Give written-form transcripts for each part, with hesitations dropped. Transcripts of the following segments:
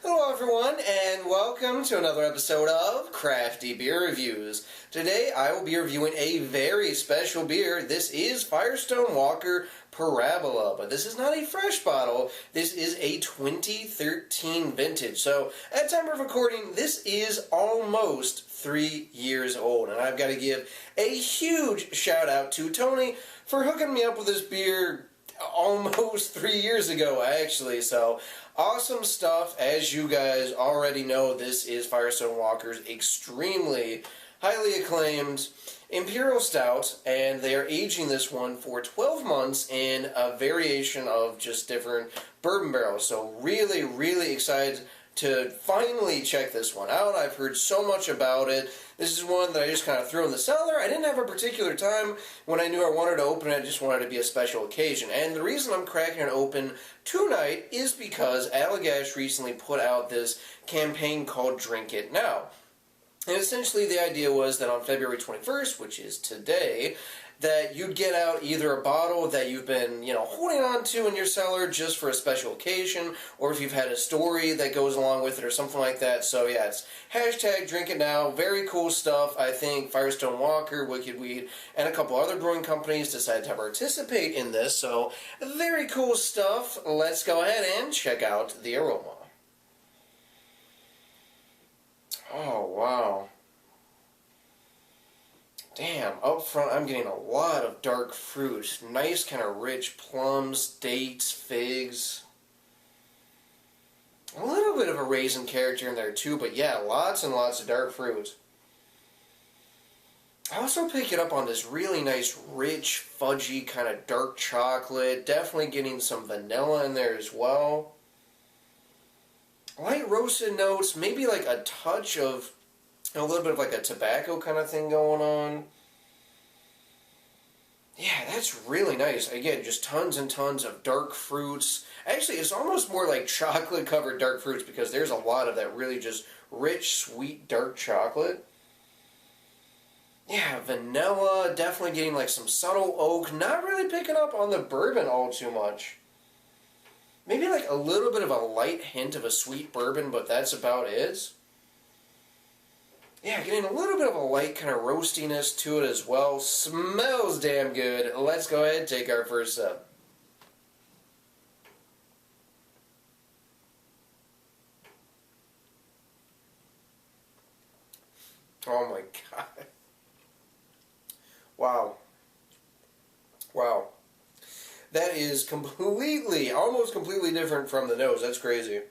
Hello everyone, and welcome to another episode of Crafty Beer Reviews. Today I will be reviewing a very special beer. This is Firestone Walker Parabola, but this is not a fresh bottle. This is a 2013 vintage. So, at time of recording, this is almost 3 years old, and I've got to give a huge shout out to Tony for hooking me up with this beer almost 3 years ago, actually. So, awesome stuff. As you guys already know, this is Firestone Walker's extremely highly acclaimed Imperial Stout, and they are aging this one for 12 months in a variation of just different bourbon barrels. So really, really excited to finally check this one out. I've heard so much about it. This is one that I just kind of threw in the cellar. I didn't have a particular time when I knew I wanted to open it. I just wanted it to be a special occasion. And the reason I'm cracking it open tonight is because Allagash recently put out this campaign called Drink It Now. And essentially the idea was that on February 21st, which is today, that you'd get out either a bottle that you've been, holding on to in your cellar just for a special occasion, or if you've had a story that goes along with it or something like that. So yeah, it's hashtag Drink It Now. Very cool stuff. I think Firestone Walker, Wicked Weed, and a couple other brewing companies decided to participate in this. So very cool stuff. Let's go ahead and check out the aroma. Oh, wow. Damn, up front I'm getting a lot of dark fruit. Nice kind of rich plums, dates, figs. A little bit of a raisin character in there too, but yeah, lots and lots of dark fruit. I also pick it up on this really nice, rich, fudgy kind of dark chocolate. Definitely getting some vanilla in there as well. Light roasted notes, maybe like a touch of a little bit of like a tobacco kind of thing going on. Yeah, that's really nice. Again, just tons and tons of dark fruits. Actually, it's almost more like chocolate-covered dark fruits because there's a lot of that really just rich, sweet, dark chocolate. Yeah, vanilla, definitely getting like some subtle oak. Not really picking up on the bourbon all too much. Maybe like a little bit of a light hint of a sweet bourbon, but that's about it. Yeah, getting a little bit of a light kind of roastiness to it as well. Smells damn good. Let's go ahead and take our first sip. Oh my god. Wow. Wow. That is completely, almost completely different from the nose. That's crazy.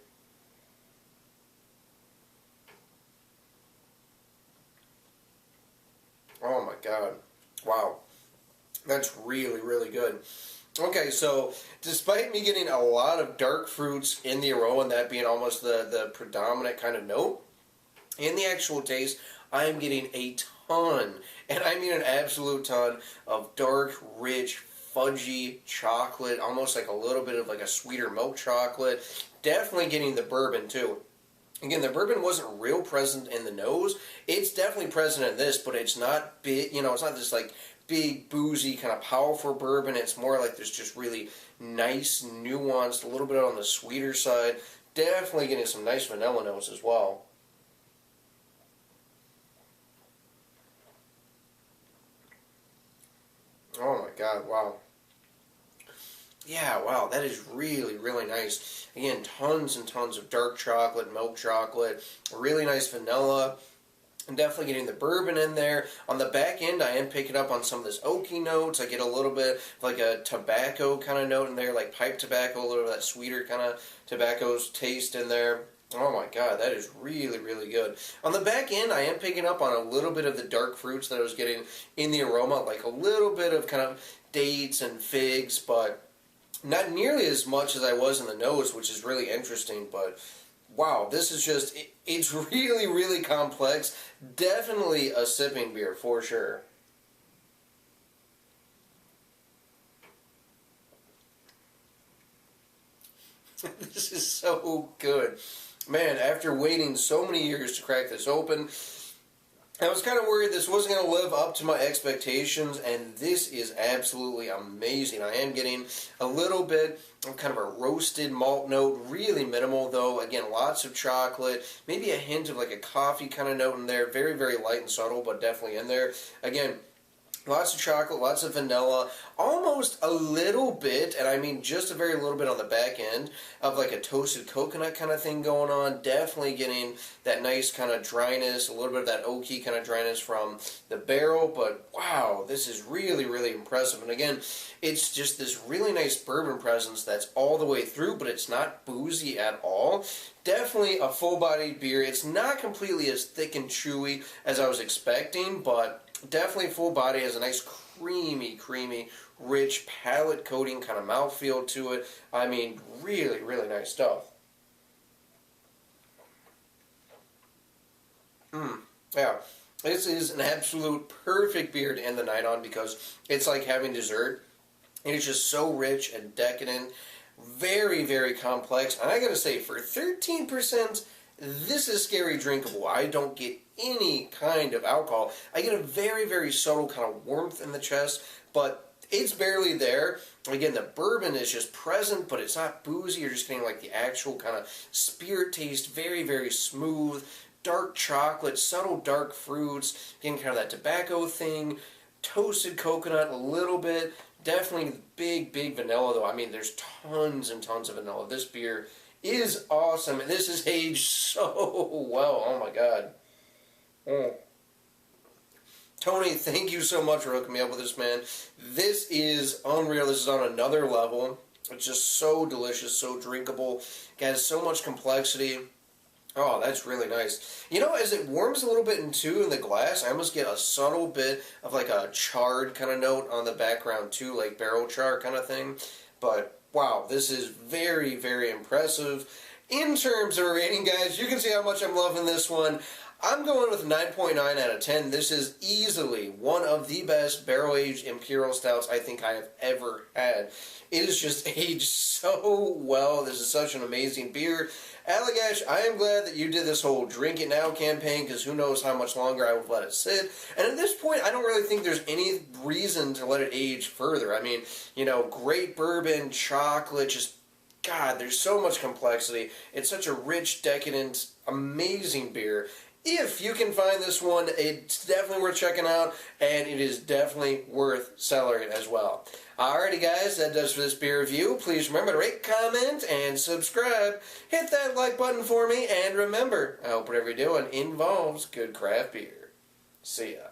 Oh my god. Wow. That's really, really good. Okay, so despite me getting a lot of dark fruits in the aroma, and that being almost the predominant kind of note, in the actual taste, I am getting a ton, and I mean an absolute ton, of dark, rich, fudgy chocolate, almost like a little bit of like a sweeter milk chocolate. Definitely getting the bourbon too. Again, the bourbon wasn't real present in the nose. It's definitely present in this, but it's not big, it's not this like big, boozy, kind of powerful bourbon. It's more like this just really nice, nuanced, a little bit on the sweeter side. Definitely getting some nice vanilla notes as well. Oh my god, wow. Yeah, wow, that is really, really nice. Again, tons and tons of dark chocolate, milk chocolate, really nice vanilla. I'm definitely getting the bourbon in there. On the back end, I am picking up on some of this oaky notes. I get a little bit of like a tobacco kind of note in there, like pipe tobacco, a little of that sweeter kind of tobacco's taste in there. Oh my god, that is really, really good. On the back end, I am picking up on a little bit of the dark fruits that I was getting in the aroma, like a little bit of kind of dates and figs, but not nearly as much as I was in the nose, which is really interesting, but wow, this is just, it's really, really complex. Definitely a sipping beer, for sure. This is so good. Man, after waiting so many years to crack this open, I was kind of worried this wasn't going to live up to my expectations, and this is absolutely amazing. I am getting a little bit of kind of a roasted malt note, really minimal though. Again, lots of chocolate, maybe a hint of like a coffee kind of note in there. Very, very light and subtle, but definitely in there. Again, lots of chocolate, lots of vanilla, almost a little bit, and I mean just a very little bit on the back end of like a toasted coconut kind of thing going on. Definitely getting that nice kind of dryness, a little bit of that oaky kind of dryness from the barrel, but wow, this is really, really impressive. And again, it's just this really nice bourbon presence that's all the way through, but it's not boozy at all. Definitely a full-bodied beer. It's not completely as thick and chewy as I was expecting, but definitely full body, has a nice creamy, rich palate coating kind of mouthfeel to it. I mean, really, really nice stuff. Yeah, this is an absolute perfect beer to end the night on because it's like having dessert. It's just so rich and decadent, very, very complex. And I gotta say, for 13%, this is scary drinkable. I don't get any kind of alcohol. I get a very, very subtle kind of warmth in the chest, but it's barely there. Again, the bourbon is just present, but it's not boozy. You're just getting like the actual kind of spirit taste, very, very smooth, dark chocolate, subtle dark fruits, getting kind of that tobacco thing, toasted coconut a little bit, definitely big vanilla though. I mean, there's tons and tons of vanilla. This beer is awesome, and this is aged so well. Oh my god. Tony, thank you so much for hooking me up with this, man. This is unreal. This is on another level. It's just so delicious, so drinkable. It has so much complexity. Oh, that's really nice. You know, as it warms a little bit in the glass, I almost get a subtle bit of like a charred kind of note on the background too, like barrel char kind of thing. But wow, this is very, very impressive. In terms of rating, guys, you can see how much I'm loving this one. I'm going with 9.9 out of 10. This is easily one of the best barrel-aged Imperial Stouts I think I have ever had. It is just aged so well. This is such an amazing beer. Allagash, I am glad that you did this whole Drink It Now campaign, because who knows how much longer I would let it sit. And at this point, I don't really think there's any reason to let it age further. I mean, you know, great bourbon, chocolate, just, God, there's so much complexity. It's such a rich, decadent, amazing beer. If you can find this one, it's definitely worth checking out, and it is definitely worth cellaring as well. Alrighty guys, that does for this beer review. Please remember to rate, comment, and subscribe. Hit that like button for me, and remember, I hope whatever you're doing involves good craft beer. See ya.